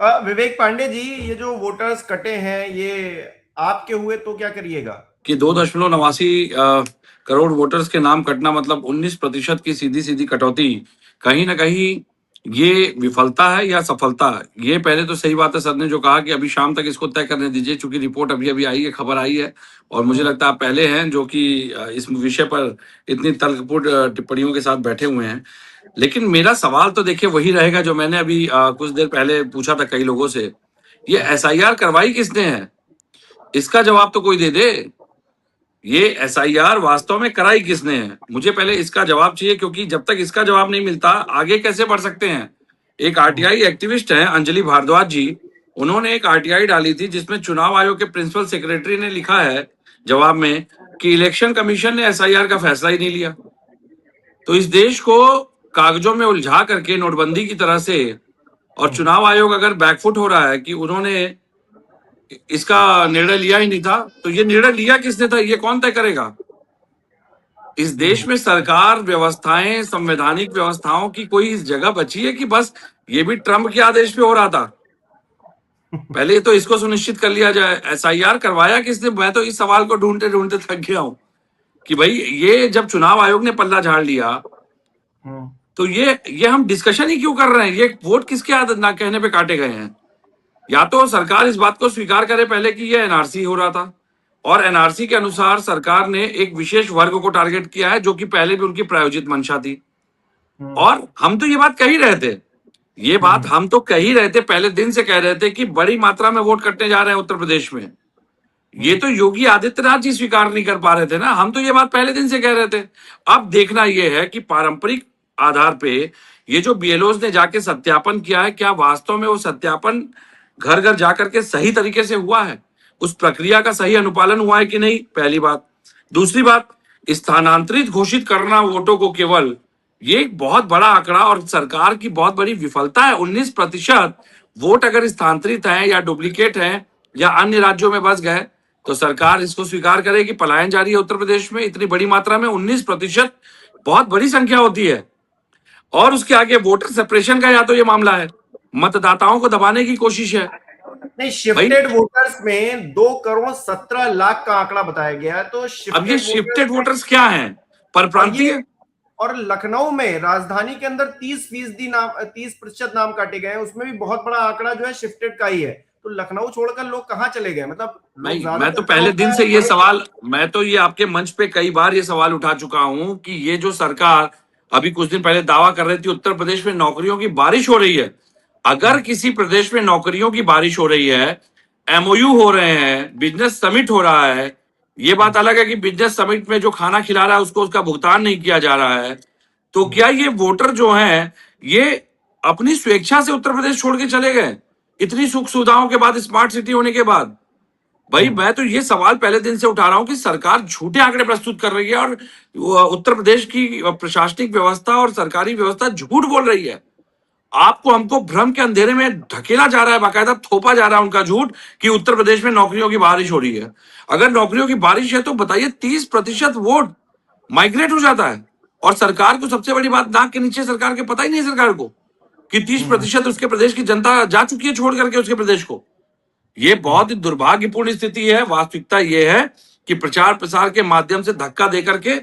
विवेक पांडे जी, ये जो वोटर्स कटे हैं, ये आपके हुए तो क्या करिएगा? कि 2.89 करोड़ वोटर्स के नाम कटना मतलब 19% की सीधी सीधी कटौती कहीं ना कहीं ये विफलता है या सफलता है। ये पहले तो सही बात है सर ने जो कहा कि अभी शाम तक इसको तय करने दीजिए, चूंकि रिपोर्ट अभी अभी आई है, खबर आई है। और मुझे लगता है आप पहले हैं जो कि इस विषय पर इतनी तर्कपूर्ण टिप्पणियों के साथ बैठे हुए हैं। लेकिन मेरा सवाल तो देखिए वही रहेगा जो मैंने अभी कुछ देर पहले पूछा था कई लोगों से। ये एसआईआर करवाई किसने है, इसका जवाब तो कोई दे दे। ये एसआईआर वास्तव में कराई किसने है, मुझे पहले इसका जवाब चाहिए, क्योंकि जब तक इसका जवाब नहीं मिलता आगे कैसे बढ़ सकते हैं। एक आरटीआई एक्टिविस्ट है अंजलि भारद्वाज जी, उन्होंने एक आरटीआई डाली थी जिसमें चुनाव आयोग के प्रिंसिपल सेक्रेटरी ने लिखा है जवाब में कि इलेक्शन कमीशन ने एसआईआर का फैसला ही नहीं लिया। तो इस देश को कागजों में उलझा करके नोटबंदी की तरह से, और चुनाव आयोग अगर बैकफुट हो रहा है कि उन्होंने इसका निर्णय लिया ही नहीं था, तो ये निर्णय लिया किसने था, ये कौन तय करेगा। इस देश में सरकार व्यवस्थाएं, संवैधानिक व्यवस्थाओं की कोई इस जगह बची है कि बस ये भी ट्रम्प के आदेश पे हो रहा था। पहले तो इसको सुनिश्चित कर लिया जाए, एसआईआर करवाया किसने। मैं तो इस सवाल को ढूंढते ढूंढते थक गया हूं कि भाई ये जब चुनाव आयोग ने पल्ला झाड़ लिया तो ये हम डिस्कशन ही क्यों कर रहे हैं, ये वोट किसके आदत ना कहने पे काटे गए हैं। या तो सरकार इस बात को स्वीकार करे पहले कि ये एनआरसी हो रहा था, और एनआरसी के अनुसार सरकार ने एक विशेष वर्ग को टारगेट किया है जो कि पहले भी उनकी प्रायोजित मंशा थी। और हम तो ये बात कह ही रहे थे, ये बात हम तो कह ही रहे थे, पहले दिन से कह रहे थे कि बड़ी मात्रा में वोट कटने जा रहे हैं उत्तर प्रदेश में। ये तो योगी आदित्यनाथ जी स्वीकार नहीं कर पा रहे थे ना, हम तो ये बात पहले दिन से कह रहे थे। अब देखना यह है कि पारंपरिक आधार पे ये जो बीएलओज ने जाके सत्यापन किया है, क्या वास्तव में वो सत्यापन घर घर जाकर के सही तरीके से हुआ है, उस प्रक्रिया का सही अनुपालन हुआ है कि नहीं, पहली बात। दूसरी बात, स्थानांतरित घोषित करना वोटों को केवल, ये एक बहुत बड़ा आंकड़ा और सरकार की बहुत बड़ी विफलता है। 19% वोट अगर स्थानांतरित हैं या डुप्लीकेट हैं या अन्य राज्यों में बस गए तो सरकार इसको स्वीकार करे कि पलायन जारी है उत्तर प्रदेश में इतनी बड़ी मात्रा में। 19% बहुत बड़ी संख्या होती है। और उसके आगे वोटर सेपरेशन का या तो ये मामला है, मतदाताओं को दबाने की कोशिश है। नहीं, शिफ्टेड वोटर्स में 2,17,00,000 का आंकड़ा बताया गया है। तो अब ये शिफ्टेड वोटर्स क्या हैं, परप्रांतीय। और लखनऊ में राजधानी के अंदर 30% नाम काटे गए हैं, उसमें भी बहुत बड़ा आंकड़ा जो है शिफ्टेड का ही है। तो लखनऊ छोड़कर लोग कहां चले गए, मतलब नहीं, मैं तो पहले दिन से ये सवाल, मैं तो ये आपके मंच पे कई बार ये सवाल उठा चुका हूं कि ये जो सरकार अभी कुछ दिन पहले दावा कर रही थी उत्तर प्रदेश में नौकरियों की बारिश हो रही है। अगर किसी प्रदेश में नौकरियों की बारिश हो रही है, एमओयू हो रहे हैं, बिजनेस समिट हो रहा है, ये बात अलग है कि बिजनेस समिट में जो खाना खिला रहा है उसको उसका भुगतान नहीं किया जा रहा है, तो क्या ये वोटर जो हैं ये अपनी स्वेच्छा से उत्तर प्रदेश छोड़ के चले गए इतनी सुख सुविधाओं के बाद, स्मार्ट सिटी होने के बाद। भाई मैं तो ये सवाल पहले दिन से उठा रहा हूं कि सरकार झूठे आंकड़े प्रस्तुत कर रही है और उत्तर प्रदेश की प्रशासनिक व्यवस्था और सरकारी व्यवस्था झूठ बोल रही है। आपको हमको भ्रम के अंधेरे में ढकेला जा रहा है, बाकायदा थोपा जा रहा है उनका झूठ कि उत्तर प्रदेश में नौकरियों की बारिश हो रही है। अगर नौकरियों की बारिश है तो बताइए 30% वोट माइग्रेट हो जाता है, और सरकार को सबसे बड़ी बात, नाक के नीचे सरकार के पता ही नहीं सरकार को कि 30% उसके प्रदेश की जनता जा चुकी है छोड़ करके उसके प्रदेश को। ये बहुत ही दुर्भाग्यपूर्ण स्थिति है। वास्तविकता ये है कि प्रचार प्रसार के माध्यम से धक्का देकर के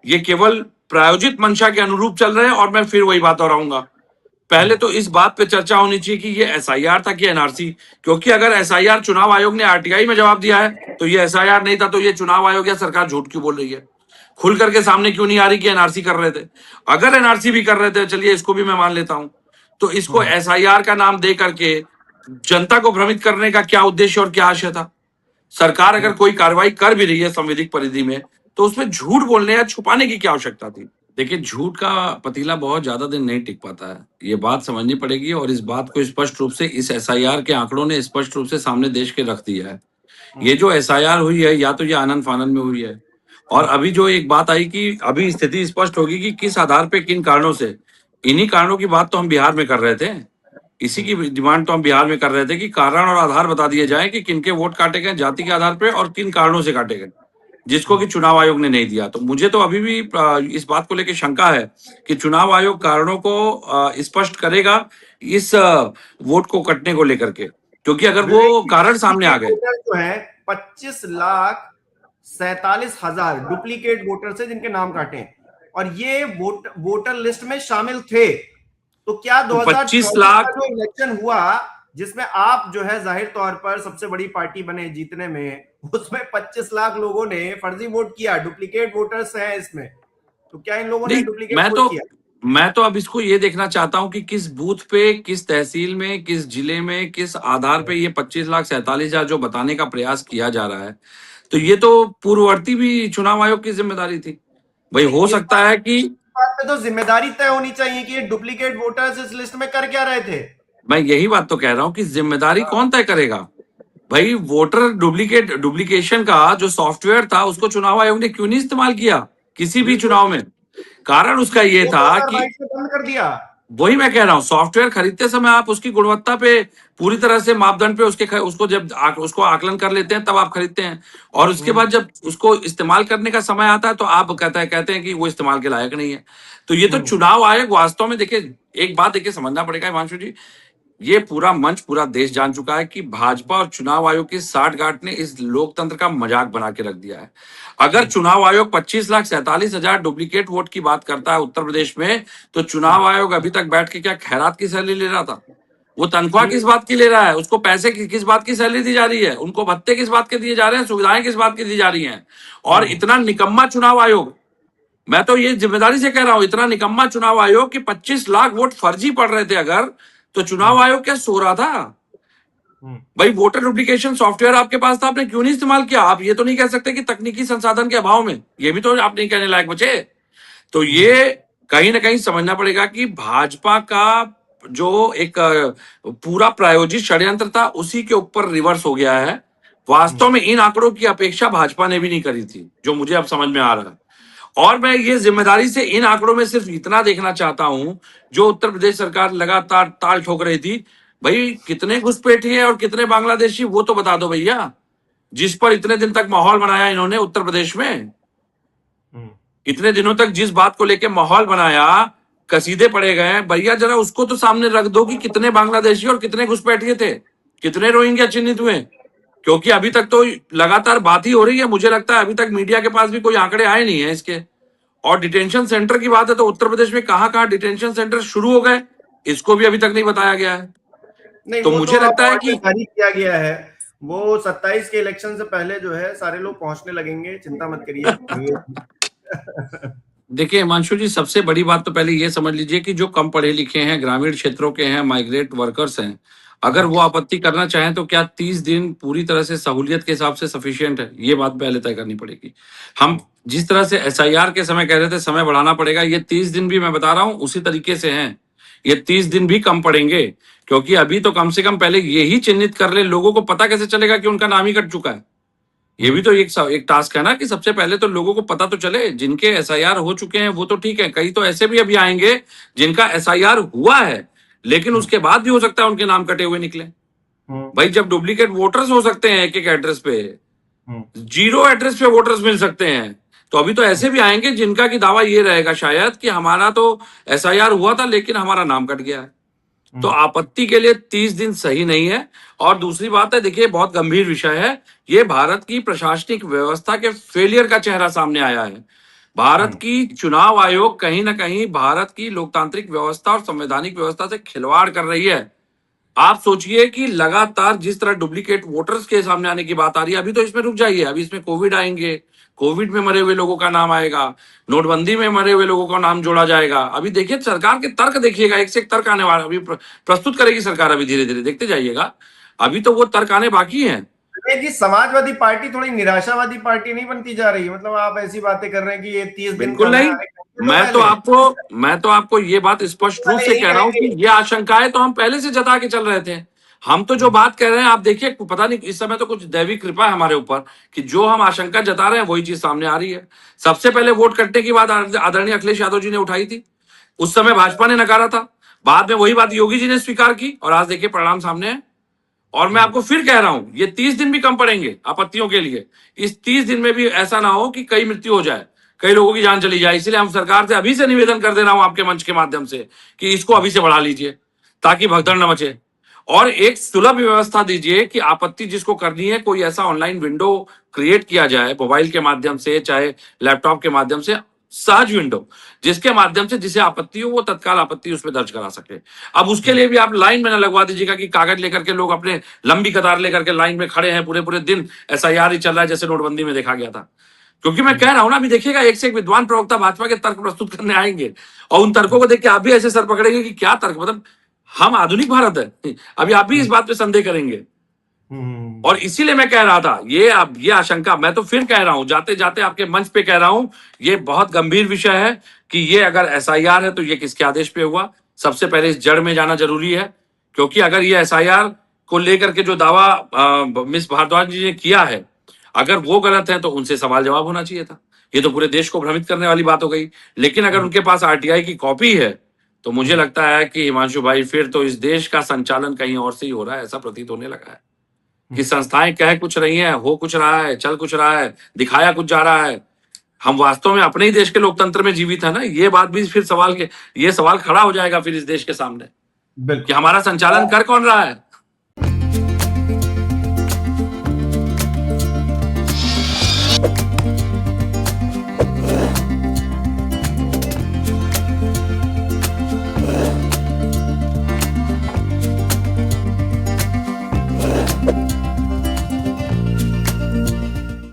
ये केवल प्रायोजित मंशा के अनुरूप चल रहे हैं। और मैं फिर वही बात दोहराऊंगा, पहले तो इस बात पे चर्चा होनी चाहिए कि ये एसआईआर था कि एनआरसी, क्योंकि अगर एसआईआर चुनाव आयोग ने आरटीआई में जवाब दिया है तो ये एसआईआर नहीं था, तो ये चुनाव आयोग या सरकार झूठ क्यों बोल रही है, खुल करके सामने क्यों नहीं आ रही कि एनआरसी कर रहे थे। अगर एनआरसी भी कर रहे थे, चलिए इसको भी मैं मान लेता हूं, तो इसको एसआईआर का नाम दे करके जनता को भ्रमित करने का क्या उद्देश्य और क्या आशय था। सरकार अगर कोई कार्रवाई कर भी रही है संवैधानिक परिधि में तो उसमें झूठ बोलने या छुपाने की क्या आवश्यकता थी। देखिए, झूठ का पतीला बहुत ज्यादा दिन नहीं टिक पाता है, ये बात समझनी पड़ेगी। और इस बात को स्पष्ट रूप से इस एसआईआर के आंकड़ों ने स्पष्ट रूप से सामने देश के रख दिया है। ये जो एसआईआर हुई है या तो ये आनन फानन में हुई है, और अभी जो एक बात आई कि अभी स्थिति स्पष्ट होगी कि किस आधार पे किन कारणों से, इन्हीं कारणों की बात तो हम बिहार में कर रहे थे, इसी की डिमांड तो हम बिहार में कर रहे थे कि कारण और आधार बता दिए जाए कि किनके वोट काटे गए जाति के आधार पे और किन कारणों से काटे गए। जिसको कि चुनाव आयोग ने नहीं दिया। तो मुझे तो अभी भी इस बात को लेकर शंका है कि चुनाव आयोग कारणों को स्पष्ट करेगा इस वोट को कटने को लेकर के, क्योंकि अगर विवेक वो जी, कारण सामने आ गए। वोटर जो है 25,47,000 डुप्लीकेट वोटर्स है जिनके नाम काटे हैं, और ये वोटर लिस्ट में शामिल थे। तो क्या तो 25 2024 का लाख जो इलेक्शन हुआ, जिसमें आप जो है जाहिर तौर पर सबसे बड़ी पार्टी बने जीतने में, उसमें 25 लाख लोगों ने फर्जी वोट किया, डुप्लीकेट वोटर्स हैं इसमें। तो क्या इन लोगों ने नहीं, डुप्लीकेट मैं वोट तो किया? मैं तो अब इसको ये देखना चाहता हूं कि किस बूथ पे, किस तहसील में, किस जिले में, किस आधार पे ये 25,47,000 जो बताने का प्रयास किया जा रहा है। तो ये तो पूर्ववर्ती भी चुनाव आयोग की जिम्मेदारी थी भाई। नहीं, हो इस सकता है कि बात पे तो जिम्मेदारी तय होनी चाहिए कि ये डुप्लीकेट वोटर्स इस लिस्ट में कर क्या रहे थे। मैं यही बात तो कह रहा हूं कि जिम्मेदारी कौन तय करेगा भाई। वोटर डुप्लीकेशन का जो सॉफ्टवेयर था उसको चुनाव आयोग ने क्यों नहीं इस्तेमाल किया किसी भी बिल्कुल, चुनाव में? कारण उसका ये वो था कि 2022 में बंद कर दिया। वही मैं कह रहा हूं, सॉफ्टवेयर खरीदते समय आप उसकी गुणवत्ता पे पूरी तरह से मापदंड पे उसको जब उसको आकलन कर लेते हैं तब आप खरीदते हैं, और उसके बाद जब उसको इस्तेमाल करने का समय आता है तो आप कहते हैं कि वो इस्तेमाल के लायक नहीं है। तो ये तो चुनाव आयोग वास्तव में, देखिए एक बात देखिए समझना पड़ेगा हिमांशु जी, ये पूरा मंच पूरा देश जान चुका है कि भाजपा और चुनाव आयोग की साठगांठ ने इस लोकतंत्र का मजाक बना के रख दिया है। अगर चुनाव आयोग 25,47,000 डुप्लीकेट वोट की बात करता है उत्तर प्रदेश में, तो चुनाव आयोग अभी तक बैठ के क्या खैरात की सैलरी ले रहा था? वो तनख्वाह किस बात की ले रहा है? उसको पैसे किस बात की सैलरी दी जा रही है? उनको भत्ते किस बात के दिए जा रहे हैं? सुविधाएं किस बात की दी जा रही हैं? और इतना निकम्मा चुनाव आयोग, मैं तो ये जिम्मेदारी से कह रहा हूं, इतना निकम्मा चुनाव आयोग कि 25 लाख वोट फर्जी पड़ रहे थे अगर, तो चुनाव आयोग क्या सो रहा था भाई? वोटर डुप्लीकेशन सॉफ्टवेयर आपके पास था, आपने क्यों नहीं इस्तेमाल किया? आप ये तो नहीं कह सकते कि तकनीकी संसाधन के अभाव में, ये भी तो आप नहीं कहने लायक बचे। तो ये कहीं ना कहीं समझना पड़ेगा कि भाजपा का जो एक पूरा प्रायोजित षड्यंत्र था उसी के ऊपर रिवर्स हो गया है। वास्तव में इन आंकड़ों की अपेक्षा भाजपा ने भी नहीं करी थी, जो मुझे अब समझ में आ रहा है। और मैं ये जिम्मेदारी से इन आंकड़ों में सिर्फ इतना देखना चाहता हूं, जो उत्तर प्रदेश सरकार लगातार ताल ठोक रही थी, भाई कितने घुसपैठी है और कितने बांग्लादेशी, वो तो बता दो भैया, जिस पर इतने दिन तक माहौल बनाया इन्होंने उत्तर प्रदेश में। इतने दिनों तक जिस बात को लेके माहौल बनाया, कसीदे पड़े गए, भैया जरा उसको तो सामने रख दो कि कितने बांग्लादेशी और कितने घुसपैठिए थे, कितने रोहिंग्या चिन्हित हुए। क्योंकि अभी तक तो लगातार बात ही हो रही है, मुझे लगता है अभी तक मीडिया के पास भी कोई आंकड़े आए नहीं है इसके। और डिटेंशन सेंटर की बात है तो उत्तर प्रदेश में कहां कहां डिटेंशन सेंटर शुरू हो गए, इसको भी अभी तक नहीं बताया गया है। नहीं, तो वो तो मुझे अब लगता है ऑर्डर कि जारी किया गया है। वो 27 के इलेक्शन से पहले जो है सारे लोग पहुंचने लगेंगे, चिंता मत करिए। देखिए हिमांशु जी, सबसे बड़ी बात तो पहले ये समझ लीजिए कि जो कम पढ़े लिखे हैं, ग्रामीण क्षेत्रों के हैं, माइग्रेट वर्कर्स हैं, अगर वो आपत्ति करना चाहें तो क्या 30 दिन पूरी तरह से सहूलियत के हिसाब से सफिशिएंट है? ये बात पहले तय करनी पड़ेगी। हम जिस तरह से एसआईआर के समय कह रहे थे समय बढ़ाना पड़ेगा, ये 30 दिन भी मैं बता रहा हूं उसी तरीके से हैं। ये 30 दिन भी कम पड़ेंगे, क्योंकि अभी तो कम से कम पहले यही चिन्हित कर ले, लोगों को पता कैसे चलेगा कि उनका नाम ही कट चुका है? ये भी तो एक टास्क है ना कि सबसे पहले तो लोगों को पता तो चले। जिनके एसआईआर हो चुके हैं वो तो ठीक है, कई तो ऐसे भी अभी आएंगे जिनका एसआईआर हुआ है लेकिन उसके बाद भी हो सकता है उनके नाम कटे हुए निकले। भाई जब डुप्लीकेट वोटर्स हो सकते हैं एक एक एड्रेस पे, जीरो एड्रेस पे वोटर्स मिल सकते हैं, तो अभी तो ऐसे भी आएंगे जिनका की दावा ये रहेगा शायद कि हमारा तो एसआईआर हुआ था लेकिन हमारा नाम कट गया है। तो आपत्ति के लिए 30 दिन सही नहीं है। और दूसरी बात है, देखिए बहुत गंभीर विषय है, ये भारत की प्रशासनिक व्यवस्था के फेलियर का चेहरा सामने आया है। भारत की चुनाव आयोग कहीं ना कहीं भारत की लोकतांत्रिक व्यवस्था और संवैधानिक व्यवस्था से खिलवाड़ कर रही है। आप सोचिए कि लगातार जिस तरह डुप्लीकेट वोटर्स के सामने आने की बात आ रही है, अभी तो इसमें रुक जाइए, अभी इसमें कोविड आएंगे, कोविड में मरे हुए लोगों का नाम आएगा, नोटबंदी में मरे हुए लोगों का नाम जोड़ा जाएगा। अभी देखिए सरकार के तर्क देखिएगा, एक से एक तर्क आने वाला, अभी प्रस्तुत करेगी सरकार, अभी धीरे धीरे देखते जाइएगा, अभी तो वो तर्क आने बाकी हैं। जी, समाजवादी पार्टी थोड़ी निराशावादी पार्टी नहीं बनती जा रही? मतलब आप ऐसी बातें कर रहे हैं कि ये 30 दिन बिल्कुल कम है, नहीं। मैं तो आपको ये बात स्पष्ट रूप से कह रहा हूं कि ये आशंकाएं तो हम पहले से जता के चल रहे थे। हम तो जो बात कह रहे हैं, आप देखिए, पता नहीं इस समय तो कुछ दैवी कृपा है हमारे ऊपर कि जो हम आशंका जता रहे हैं वही चीज सामने आ रही है। सबसे पहले वोट कटने की बात आदरणीय अखिलेश यादव जी ने उठाई थी, उस समय भाजपा ने नकारा था, बाद में वही बात योगी जी ने स्वीकार की और आज देखिए परिणाम सामने है। और मैं आपको फिर कह रहा हूं, ये 30 दिन भी कम पड़ेंगे आपत्तियों के लिए। इस 30 दिन में भी ऐसा ना हो कि कई मृत्यु हो जाए, कई लोगों की जान चली जाए। इसलिए हम सरकार से अभी से निवेदन कर दे रहा हूं आपके मंच के माध्यम से कि इसको अभी से बढ़ा लीजिए ताकि भगदड़ न मचे। और एक सुलभ व्यवस्था दीजिए कि आपत्ति जिसको करनी है, कोई ऐसा ऑनलाइन विंडो क्रिएट किया जाए, मोबाइल के माध्यम से चाहे लैपटॉप के माध्यम से, सहज विंडो जिसके माध्यम से जिसे आपत्ति हो वो तत्काल आपत्ति उसमें दर्ज करा सके। अब उसके लिए भी आप लाइन में ना लगवा दीजिएगा कि कागज लेकर के लोग अपने लंबी कतार लेकर के लाइन में खड़े हैं पूरे पूरे दिन, एसआईआर ही चल रहा है जैसे नोटबंदी में देखा गया था। क्योंकि मैं कह रहा हूं ना, अभी देखिएगा एक से एक विद्वान प्रवक्ता भाजपा के तर्क प्रस्तुत करने आएंगे और उन तर्कों को देख के आप भी ऐसे सर पकड़ेंगे कि क्या तर्क, मतलब हम आधुनिक भारत है। अभी आप भी इस बात पे संदेह करेंगे। और इसीलिए मैं कह रहा था, ये आशंका मैं तो फिर कह रहा हूं, जाते जाते आपके मंच पे कह रहा हूं, ये बहुत गंभीर विषय है कि ये अगर एसआईआर है तो ये किसके आदेश पे हुआ। सबसे पहले इस जड़ में जाना जरूरी है, क्योंकि अगर ये एसआईआर को लेकर के जो दावा मिस भारद्वाज जी ने किया है, अगर वो गलत है तो उनसे सवाल जवाब होना चाहिए था। ये तो पूरे देश को भ्रमित करने वाली बात हो गई। लेकिन अगर उनके पास आरटीआई की कॉपी है तो मुझे लगता है कि हिमांशु भाई फिर तो इस देश का संचालन कहीं और से ही हो रहा है, ऐसा प्रतीत होने लगा है कि संस्थाएं कह कुछ रही हैं, हो कुछ रहा है, चल कुछ रहा है, दिखाया कुछ जा रहा है। हम वास्तव में अपने ही देश के लोकतंत्र में जीवित है ना, ये बात भी फिर ये सवाल खड़ा हो जाएगा फिर इस देश के सामने कि बिल्कुल। हमारा संचालन कर कौन रहा है।